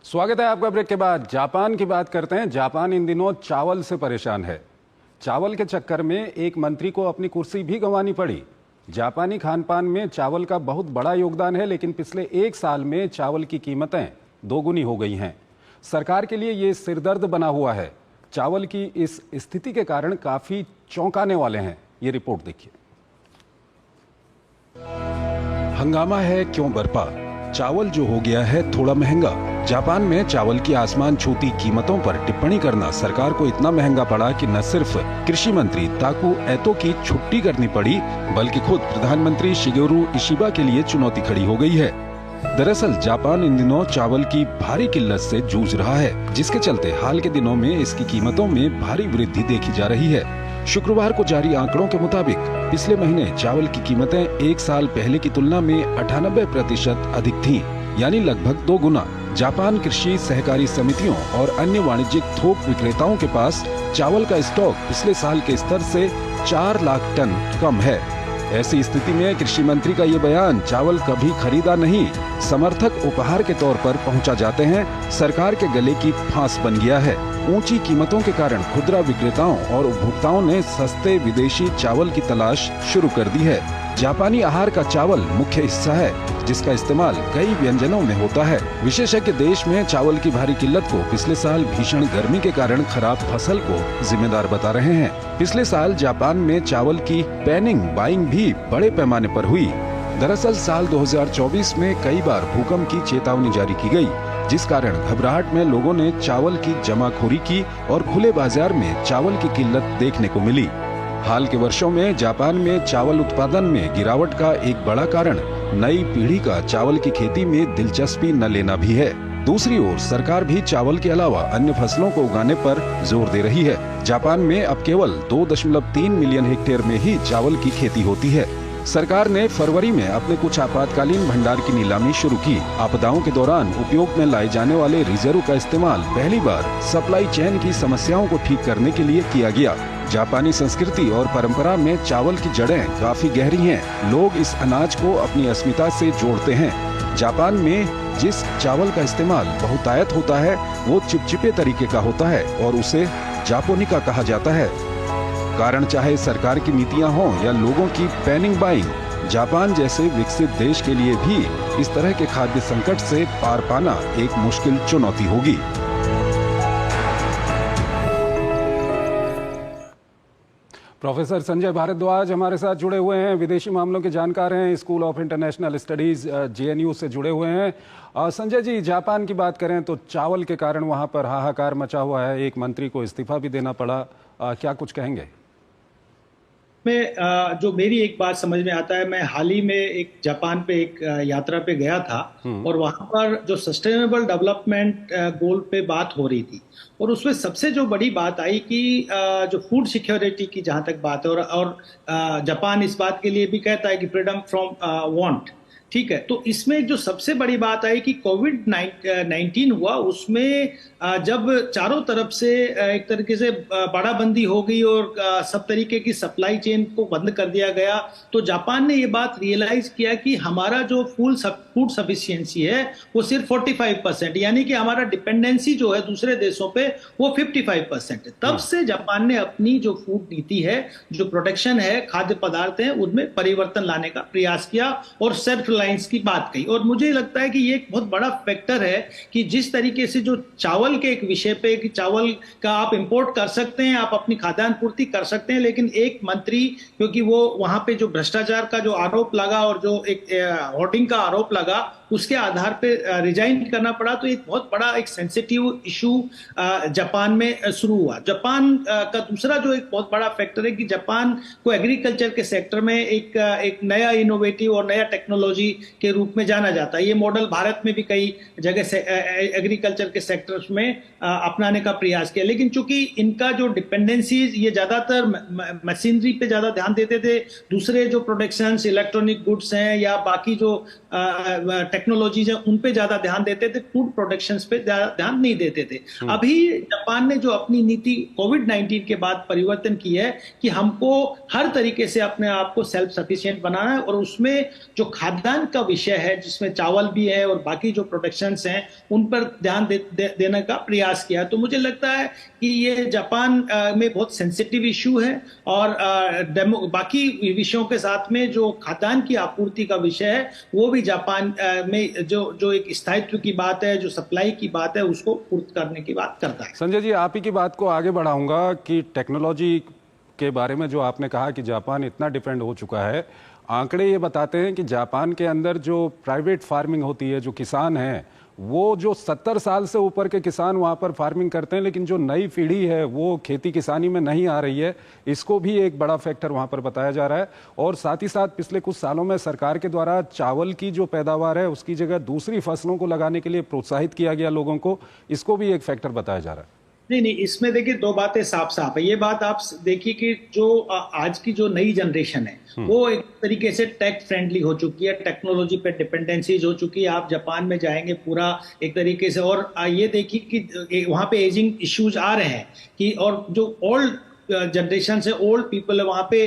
स्वागत है आपका। ब्रेक के बाद जापान की बात करते हैं। जापान इन दिनों चावल से परेशान है। चावल के चक्कर में एक मंत्री को अपनी कुर्सी भी गंवानी पड़ी। जापानी खान पान में चावल का बहुत बड़ा योगदान है, लेकिन पिछले एक साल में चावल की कीमतें दोगुनी हो गई हैं। सरकार के लिए ये सिरदर्द बना हुआ है। चावल की इस स्थिति के कारण काफी चौंकाने वाले हैं। ये रिपोर्ट देखिए। हंगामा है क्यों बरपा? चावल जो हो गया है थोड़ा महंगा। जापान में चावल की आसमान छूती कीमतों पर टिप्पणी करना सरकार को इतना महंगा पड़ा कि न सिर्फ कृषि मंत्री ताकू एतो की छुट्टी करनी पड़ी, बल्कि खुद प्रधानमंत्री शिगेरू इशिबा के लिए चुनौती खड़ी हो गई है। दरअसल जापान इन दिनों चावल की भारी किल्लत से जूझ रहा है, जिसके चलते हाल के दिनों में इसकी कीमतों में भारी वृद्धि देखी जा रही है। शुक्रवार को जारी आंकड़ों के मुताबिक पिछले महीने चावल की कीमतें एक साल पहले की तुलना में 98% अधिक थीं, यानी लगभग 2 गुना। जापान कृषि सहकारी समितियों और अन्य वाणिज्यिक थोक विक्रेताओं के पास चावल का स्टॉक पिछले साल के स्तर से 4 लाख टन कम है। ऐसी स्थिति में कृषि मंत्री का ये बयान चावल कभी खरीदा नहीं, समर्थक उपहार के तौर पर पहुंचा जाते हैं, सरकार के गले की फांस बन गया है। ऊंची कीमतों के कारण खुदरा विक्रेताओं और उपभोक्ताओं ने सस्ते विदेशी चावल की तलाश शुरू कर दी है। जापानी आहार का चावल मुख्य हिस्सा है, जिसका इस्तेमाल कई व्यंजनों में होता है। विशेषज्ञ देश में चावल की भारी किल्लत को पिछले साल भीषण गर्मी के कारण खराब फसल को जिम्मेदार बता रहे हैं। पिछले साल जापान में चावल की पैनिंग बाइंग भी बड़े पैमाने पर हुई। दरअसल साल 2024 में कई बार भूकंप की चेतावनी जारी की गई, जिस कारण घबराहट में लोगों ने चावल की जमाखोरी की और खुले बाजार में चावल की किल्लत देखने को मिली। हाल के वर्षों में जापान में चावल उत्पादन में गिरावट का एक बड़ा कारण नई पीढ़ी का चावल की खेती में दिलचस्पी न लेना भी है। दूसरी ओर सरकार भी चावल के अलावा अन्य फसलों को उगाने पर जोर दे रही है। जापान में अब केवल 2.3 मिलियन हेक्टेयर में ही चावल की खेती होती है। सरकार ने फरवरी में अपने कुछ आपातकालीन भंडार की नीलामी शुरू की। आपदाओं के दौरान उपयोग में लाए जाने वाले रिजर्व का इस्तेमाल पहली बार सप्लाई चेन की समस्याओं को ठीक करने के लिए किया गया। जापानी संस्कृति और परंपरा में चावल की जड़ें काफी गहरी हैं। लोग इस अनाज को अपनी अस्मिता से जोड़ते हैं। जापान में जिस चावल का इस्तेमाल बहुतायत होता है वो चिपचिपे तरीके का होता है और उसे जापोनिका कहा जाता है। कारण चाहे सरकार की नीतियां हों या लोगों की पैनिंग बाइंग, जापान जैसे विकसित देश के लिए भी इस तरह के खाद्य संकट से पार पाना एक मुश्किल चुनौती होगी। प्रोफेसर संजय भारद्वाज हमारे साथ जुड़े हुए हैं, विदेशी मामलों के जानकार हैं, school of international studies JNU से जुड़े हुए हैं। संजय जी, जापान की बात करें तो चावल के कारण वहां पर हाहाकार मचा हुआ है, एक मंत्री को इस्तीफा भी देना पड़ा, क्या कुछ कहेंगे? में जो मेरी एक बात समझ में आता है, मैं हाल ही में एक जापान पे एक यात्रा पे गया था और वहां पर जो सस्टेनेबल डेवलपमेंट गोल पे बात हो रही थी और उसमें सबसे जो बड़ी बात आई कि जो फूड सिक्योरिटी की जहां तक बात है और जापान इस बात के लिए भी कहता है कि फ्रीडम फ्रॉम वांट, ठीक है। तो इसमें जो सबसे बड़ी बात आई कि कोविड-19 हुआ, उसमें जब चारों तरफ से एक तरीके से बाड़ाबंदी हो गई और सब तरीके की सप्लाई चेन को बंद कर दिया गया, तो जापान ने ये बात रियलाइज किया कि हमारा जो फूड सफिशिएंसी है वो सिर्फ 45%, यानी कि हमारा डिपेंडेंसी जो है दूसरे देशों पे वो 55% है। तब से जापान ने अपनी जो फूड नीति है, जो प्रोडक्शन है, खाद्य पदार्थ है, उनमें परिवर्तन लाने का प्रयास किया और सेल्फ रिलायंस की बात कही। और मुझे लगता है कि ये एक बहुत बड़ा फैक्टर है कि जिस तरीके से जो चावल के एक विषय पे कि चावल का आप इंपोर्ट कर सकते हैं, आप अपनी खाद्यान्न पूर्ति कर सकते हैं, लेकिन एक मंत्री, क्योंकि वो वहां पे जो भ्रष्टाचार का जो आरोप लगा और जो एक होर्डिंग का आरोप लगा, उसके आधार पे रिजाइन करना पड़ा। तो एक बहुत बड़ा एक सेंसिटिव इशू जापान में शुरू हुआ। जापान का दूसरा जो एक बहुत बड़ा फैक्टर है कि जापान को एग्रीकल्चर के सेक्टर में एक नया इनोवेटिव और नया टेक्नोलॉजी के रूप में जाना जाता है। ये मॉडल भारत में भी कई जगह से एग्रीकल्चर के सेक्टर्स में अपनाने का प्रयास किया, लेकिन चूंकि इनका जो डिपेंडेंसीज, ये ज्यादातर मशीनरी पे ज्यादा ध्यान देते थे, दूसरे जो प्रोडक्शंस, इलेक्ट्रॉनिक गुड्स हैं या बाकी जो टेक्नोलॉजीज हैं उन पे ज्यादा ध्यान देते थे, फूड प्रोडक्शन पे ध्यान नहीं देते थे। अभी जापान ने जो अपनी नीति कोविड-19 के बाद परिवर्तन की है कि हमको हर तरीके से अपने आप को सेल्फ सफिशिएंट बनाना है, और उसमें जो खाद्यान्न का विषय है जिसमें चावल भी है और बाकी जो प्रोडक्शंस हैं उन पर ध्यान देने का प्रयास किया। तो मुझे लगता है कि ये जापान में बहुत सेंसिटिव इशू है, और बाकी विषयों के साथ में जो खाद्यान्न की आपूर्ति का विषय है वो भी जापान में जो एक स्थायित्व की बात है, जो सप्लाई की बात है, उसको पूर्त करने की बात करता है। संजय जी, आप ही की बात को आगे बढ़ाऊंगा कि टेक्नोलॉजी के बारे में जो आपने कहा कि जापान इतना डिपेंड हो चुका है, आंकड़े ये बताते हैं कि जापान के अंदर जो प्राइवेट फार्मिंग होती है, जो किसान हैं वो जो 70 साल से ऊपर के किसान वहाँ पर फार्मिंग करते हैं, लेकिन जो नई पीढ़ी है वो खेती किसानी में नहीं आ रही है, इसको भी एक बड़ा फैक्टर वहाँ पर बताया जा रहा है। और साथ ही साथ पिछले कुछ सालों में सरकार के द्वारा चावल की जो पैदावार है उसकी जगह दूसरी फसलों को लगाने के लिए प्रोत्साहित किया गया लोगों को, इसको भी एक फैक्टर बताया जा रहा है। नहीं, इसमें देखिए दो बातें साफ साफ है। ये बात आप देखिए कि जो आज की जो नई जनरेशन है वो एक तरीके से टेक फ्रेंडली हो चुकी है, टेक्नोलॉजी पे डिपेंडेंसीज हो चुकी है। आप जापान में जाएंगे पूरा एक तरीके से, और ये देखिए कि वहां पे एजिंग इश्यूज आ रहे हैं कि, और जो ओल्ड जनरेशन से ओल्ड पीपल है वहां पे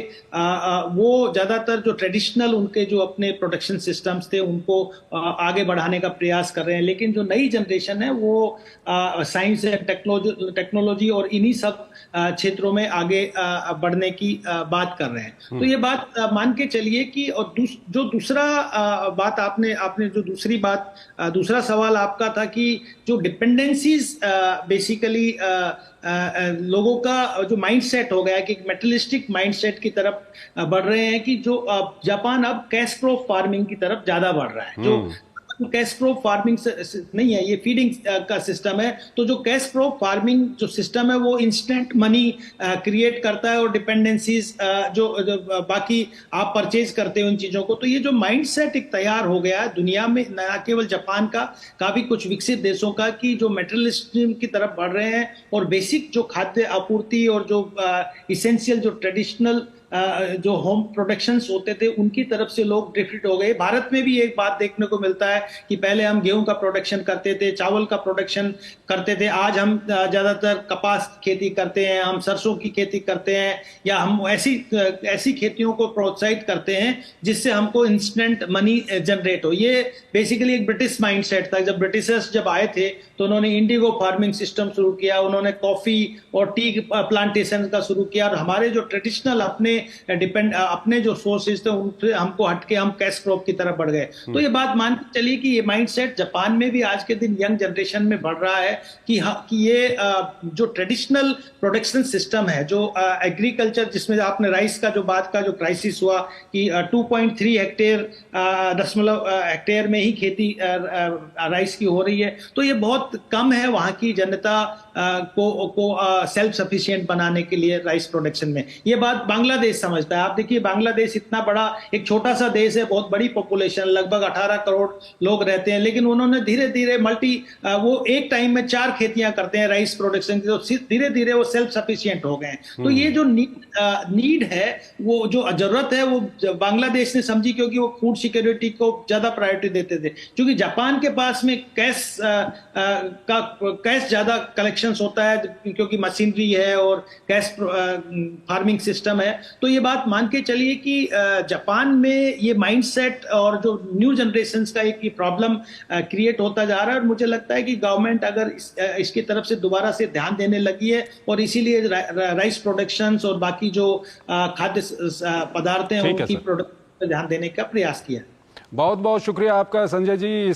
वो ज्यादातर जो ट्रेडिशनल उनके जो अपने प्रोडक्शन सिस्टम्स थे उनको आगे बढ़ाने का प्रयास कर रहे हैं, लेकिन जो नई जनरेशन है वो साइंस एंड टेक्नोलॉजी और इन्हीं सब क्षेत्रों में आगे बढ़ने की बात कर रहे हैं। तो ये बात मान के चलिए कि, और जो दूसरा बात आपने जो दूसरा सवाल आपका था कि जो डिपेंडेंसीज बेसिकली लोगों का जो माइंडसेट हो गया है कि मेटलिस्टिक माइंडसेट की तरफ बढ़ रहे हैं, कि जो जापान अब कैश क्रॉप फार्मिंग की तरफ ज्यादा बढ़ रहा है। जो कैश क्रॉप फार्मिंग नहीं है, ये फीडिंग का सिस्टम है। तो जो कैश क्रॉप फार्मिंग जो सिस्टम है वो इंस्टेंट मनी क्रिएट करता है, और डिपेंडेंसीज जो बाकी आप परचेज करते हो इन चीजों को। तो ये जो माइंडसेट एक तैयार हो गया है दुनिया में, न केवल जापान का भी कुछ विकसित देशों का, कि जो मेटेरियलिज्म की तरफ बढ़ रहे हैं और बेसिक जो खाद्य आपूर्ति और जो इसेंशियल जो ट्रेडिशनल जो होम प्रोडक्शंस होते थे उनकी तरफ से लोग ड्रिफ्ट हो गए। भारत में भी एक बात देखने को मिलता है कि पहले हम गेहूं का प्रोडक्शन करते थे, चावल का प्रोडक्शन करते थे, आज हम ज्यादातर कपास खेती करते हैं, हम सरसों की खेती करते हैं, या हम ऐसी खेतियों को प्रोत्साहित करते हैं जिससे हमको इंस्टेंट मनी जनरेट हो। ये बेसिकली एक ब्रिटिश माइंडसेट था। जब ब्रिटिशर्स जब आए थे तो उन्होंने इंडिगो फार्मिंग सिस्टम शुरू किया, उन्होंने कॉफी और टी प्लांटेशन का शुरू किया, और हमारे जो ट्रेडिशनल अपने जो सोर्सेज थे उनसे हमको हटके हम कैश क्रॉप की तरफ बढ़ गए। तो ये बात मान के चलिए कि ये माइंडसेट जापान में भी आज के दिन यंग जनरेशन में बढ़ रहा है कि ये जो ट्रेडिशनल प्रोडक्शन सिस्टम है, जो एग्रीकल्चर, जिसमें आपने राइस का जो क्राइसिस हुआ कि 2.3 हेक्टेयर में ही खेती राइस की हो रही है, तो ये बहुत कम है वहां की जनता को सेल्फ सफिशिएंट बनाने के लिए राइस प्रोडक्शन में। ये बात बांग्लादेश समझता है। आप देखिए बांग्लादेश इतना बड़ा एक छोटा सा देश है, बहुत बड़ी पॉपुलेशन, लगभग 18 करोड़ लोग रहते हैं, लेकिन उन्होंने धीरे धीरे वो एक टाइम में 4 खेतियां करते हैं राइस प्रोडक्शन की, तो धीरे धीरे वो सेल्फ सफिशिएंट हो गए। तो ये जो नीड है, वो जो जरूरत है, वो बांग्लादेश ने समझी, क्योंकि वो फूड सिक्योरिटी को ज्यादा प्रायोरिटी देते थे। क्योंकि जापान के पास में कैश ज्यादा कलेक्शन होता है, क्योंकि मशीनरी है और कैश फार्मिंग सिस्टम है। तो ये बात मान के चलिए कि जापान में ये माइंडसेट और जो न्यू जनरेशंस का एक प्रॉब्लम क्रिएट होता जा रहा है, और मुझे लगता है कि गवर्नमेंट अगर इसकी तरफ से दोबारा से ध्यान देने लगी है, और इसीलिए राइस प्रोडक्शंस और बाकी जो खाद्य पदार्थ हैं उनकी प्रोडक्शन पर ध्यान देने का प्रयास किया। बहुत बहुत शुक्रिया आपका संजय जी।